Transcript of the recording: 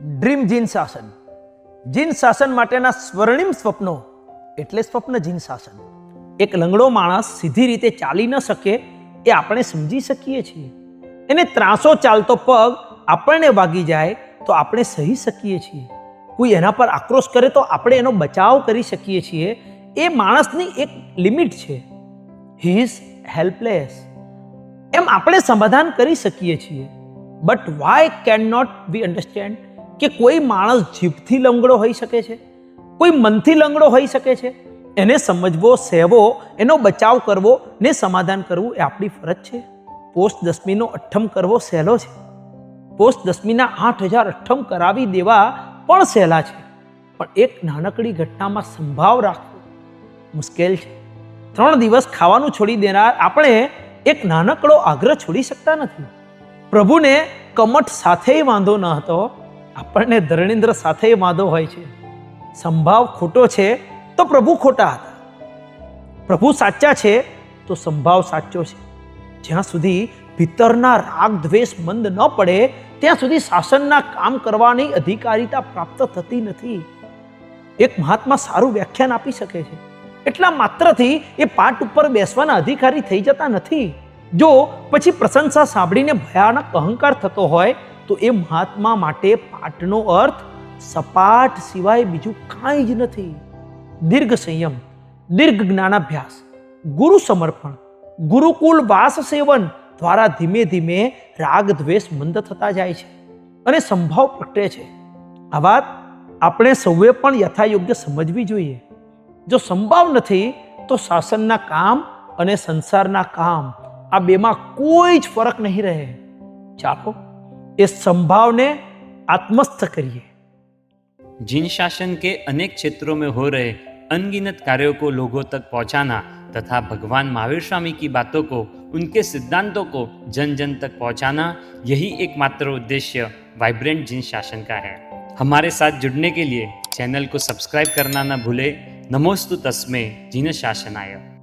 Dream જીન શાસન. જીન શાસન માટેના સ્વર્ણિમ સ્વપ્નો એટલે સ્વપ્ન જીન શાસન. એક લંગડો માણસ સીધી રીતે ચાલી ન શકે એ આપણે સમજી શકીએ છીએ. એને ત્રાસો ચાલતો પગ આપણને વાગી જાય તો આપણે સહી શકીએ છીએ. કોઈ એના પર આક્રોશ કરે તો આપણે એનો બચાવ કરી શકીએ છીએ. એ માણસની એક લિમિટ છે. He is helpless. એમ આપણે સમાધાન કરી શકીએ છીએ. But why can not we understand કે કોઈ માણસ જીભથી લંગડો હોઈ શકે છે, કોઈ મનથી લંગડો હોઈ શકે છે. એને સમજવો, સહેવો, એનો બચાવ કરવો ને સમાધાન કરવું એ આપણી ફરજ છે. પોસ્ટ 10મીનો અઠ્ઠમ કરવો સહેલો છે. પોસ્ટ 10મીના 8000 અઠ્ઠમ કરાવી દેવા પણ સહેલા છે. પણ એક નાનકડી ઘટનામાં સંભાવ રાખવો મુશ્કેલ છે. 3 દિવસ ખાવાનું છોડી દેનાર આપણે એક નાનકડો આગ્રહ છોડી શકતા નથી. પ્રભુને કમઠ સાથે વાંધો ન હતો, આપણને ધરણીન્દ્ર સાથે વાંધો હોય છે. સંભાવ ખોટો છે તો પ્રભુ ખોટા હતા. પ્રભુ સાચા છે તો સંભાવ સાચો છે. જ્યાં સુધી ભીતરના રાગ દ્વેષ મંદ ન પડે ત્યાં સુધી શાસનના કામ કરવાની અધિકારીતા પ્રાપ્ત થતી નથી. એક મહાત્મા સારું વ્યાખ્યાન આપી શકે છે. એટલા માત્રથી એ પાટ ઉપર બેસવાના અધિકારી થઈ જતા નથી. જો પછી પ્રશંસા સાંભળીને ભયાનક અહંકાર થતો હોય તો એ મહાત્મા માટે પાઠનો અર્થ સપાટ સિવાય બીજું કાંઈ જ નથી. દીર્ઘ સંયમ, દીર્ઘ જ્ઞાનાભ્યાસ, ગુરુ સમર્પણ, ગુરુકુલ વાસ સેવન દ્વારા ધીમે ધીમે રાગ દ્વેષ મંદ થતા જાય છે અને સંભાવ પ્રગટે છે. આ વાત આપણે સૌએ પણ યથાયોગ્ય સમજવી જોઈએ. જો સંભાવ નથી તો શાસનના કામ અને સંસારના કામ આ બેમાં કોઈ જ ફરક નહીં રહે. ચાલો એ संभाव ने आत्मस्थ करिए. जिन शासन के अनेक क्षेत्रों में हो रहे अनगिनत कार्यों को लोगों तक पहुंचाना तथा भगवान महावीर स्वामी की बातों को, उनके सिद्धांतों को जन जन तक पहुंचाना, यही एकमात्र उद्देश्य वाइब्रेंट जिन शासन का है. हमारे साथ जुड़ने के लिए चैनल को सब्सक्राइब करना न भूले. नमोस्तु तस्मै जिन शासनाय.